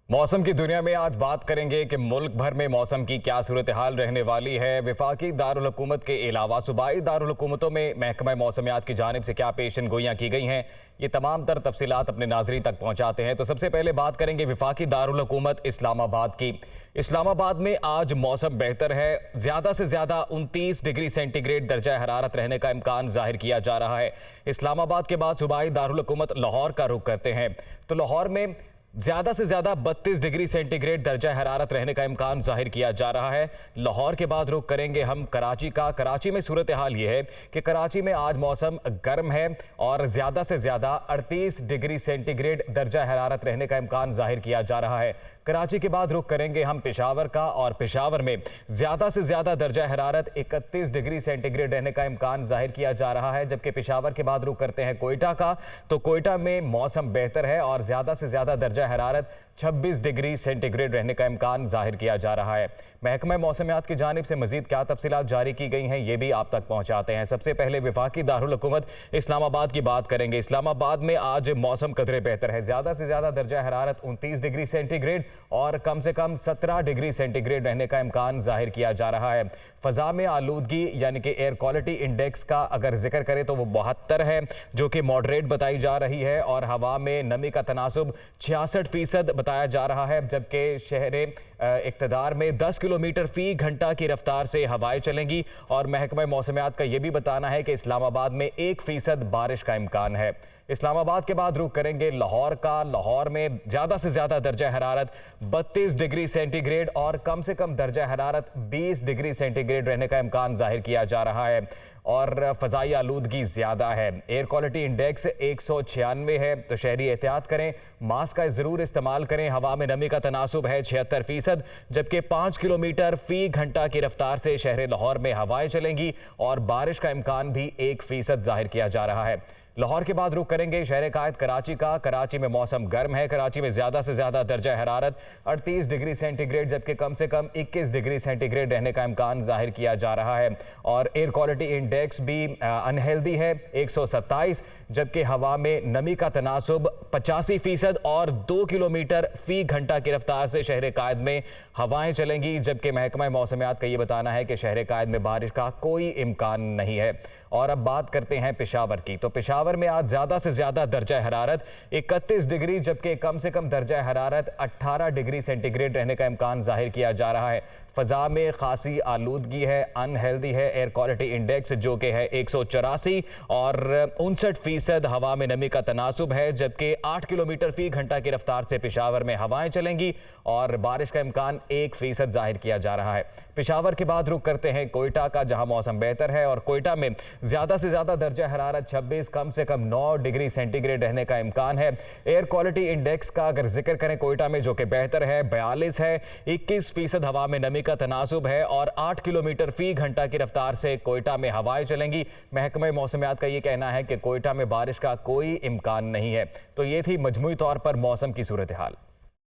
मौसम की दुनिया में आज बात करेंगे कि मुल्क भर में मौसम की क्या सूरत हाल रहने वाली है। वफाकी दारुल हुकूमत के अलावा सूबाई दारुल हुकूमतों में महकमा मौसमियात की जानिब से क्या पेशन गोइयाँ की गई हैं, ये तमाम तर तफसीलात अपने नाजरीन तक पहुँचाते हैं। तो सबसे पहले बात करेंगे वफाकी दारुल हुकूमत इस्लामाबाद की। इस्लामाबाद में आज मौसम बेहतर है। ज़्यादा से ज़्यादा 29 डिग्री सेंटीग्रेड दर्जा हरारत रहने का इम्कान जाहिर किया जा रहा है। इस्लामाबाद के बाद सूबाई दारुल हुकूमत लाहौर का रुख करते हैं तो लाहौर में ज्यादा से ज्यादा 32 डिग्री सेंटीग्रेड दर्जा हरारत रहने का इम्कान जाहिर किया जा रहा है। लाहौर के बाद रुख करेंगे हम कराची का। कराची में सूरत हाल ये है कि कराची में आज मौसम गर्म है और ज्यादा से ज्यादा 38 डिग्री सेंटीग्रेड दर्जा हरारत रहने का इम्कान जाहिर किया जा रहा है। कराची के बाद रुख करेंगे हम पेशावर का और पेशावर में ज्यादा से ज्यादा दर्जा हरारत 31 डिग्री सेंटीग्रेड रहने का इम्कान जाहिर किया जा रहा है। जबकि पेशावर के बाद रुख करते हैं कोयटा का, तो कोयटा में मौसम बेहतर है और ज्यादा से ज्यादा दर्जा हरारत 26 डिग्री सेंटीग्रेड रहने का इम्कान जाहिर किया जा रहा है। महकमा मौसमियात की जानिब से मजीद क्या तफसीलात जारी की गई हैं, ये भी आप तक पहुंचाते हैं। सबसे पहले वफाकी दारुल हुकूमत इस्लामाबाद की बात करेंगे। इस्लामाबाद में आज मौसम कदरे बेहतर है। ज्यादा से ज्यादा दर्जा हरारत 29 डिग्री सेंटीग्रेड और कम से कम 17 डिग्री सेंटीग्रेड रहने का इम्कान जाहिर किया जा रहा है। फजा में आलूदगी यानी कि एयर क्वालिटी इंडेक्स का अगर जिक्र करें तो वो 72 है, जो कि मॉडरेट बताई जा रही है। और हवा में नमी का तनासुब 66% बताया जा रहा है। जबकि शहरे इक्तदार में 10 किलोमीटर फी घंटा की रफ्तार से हवाएं चलेंगी। और महकमा मौसमियात का यह भी बताना है कि इस्लामाबाद में 1% बारिश का इम्कान है। इस्लामाबाद के बाद रुख करेंगे लाहौर का। लाहौर में ज्यादा से ज्यादा दर्जा हरारत 32 डिग्री सेंटीग्रेड और कम से कम दर्जा हरारत 20 डिग्री सेंटीग्रेड रहने का इम्कान जाहिर किया जा रहा है। और फजाई आलूदगी ज्यादा है। एयर क्वालिटी इंडेक्स 196 है, तो शहरी एहतियात करें, मास्क का जरूर इस्तेमाल करें। हवा में नमी का तनासुब है 76%, जबकि 5 किलोमीटर फी घंटा की रफ्तार से शहर लाहौर में हवाएं चलेंगी और बारिश का इम्कान भी 1% जाहिर किया जा रहा है। लाहौर के बाद रुख करेंगे शहर कायद कराची का। कराची में मौसम गर्म है। कराची में ज्यादा से ज्यादा दर्जा हरारत 38 डिग्री सेंटीग्रेड जबकि कम से कम 21 डिग्री सेंटीग्रेड रहने का इम्कान जाहिर किया जा रहा है। और एयर क्वालिटी इंडेक्स भी अनहेल्दी है 127, जबकि हवा में नमी का तनासुब 85% और 2 किलोमीटर फी घंटा की रफ्तार से शहर कायद में हवाएं चलेंगी। जबकि महकमा मौसमियात का ये बताना है कि शहर कायद में बारिश का कोई इम्कान नहीं है। और अब बात करते हैं पेशावर की। तो पेशावर में आज ज्यादा से ज्यादा दर्जा हरारत 31 डिग्री जबकि कम से कम दर्जा हरारत 18 डिग्री सेंटीग्रेड रहने का इम्कान जाहिर किया जा रहा है। फजा में खासी आलूदगी है, अनहेल्दी है। एयर क्वालिटी इंडेक्स जो कि है 184 और 59% हवा में नमी का तनासुब है। जबकि 8 किलोमीटर फी घंटा की रफ्तार से पेशावर में हवाएं चलेंगी और बारिश का इम्कान 1% जाहिर किया जा रहा है। पेशावर के बाद रुख करते हैं कोयटा का, जहां मौसम बेहतर है। और कोयटा में ज्यादा से ज्यादा दर्जा हरारत 26, कम से कम 9 डिग्री सेंटीग्रेड रहने का इम्कान है। एयर क्वालिटी इंडेक्स का अगर जिक्र करें कोयटा में, जो कि बेहतर है, 42 है। 21% हवा में नमी का तनासुब है और 8 किलोमीटर फी घंटा की रफ्तार से कोयटा में हवाएं चलेंगी। महकमा मौसमियात का ये कहना है कि कोयटा में बारिश का कोई इम्कान नहीं है। तो ये थी मजमूई तौर पर मौसम की सूरत हाल।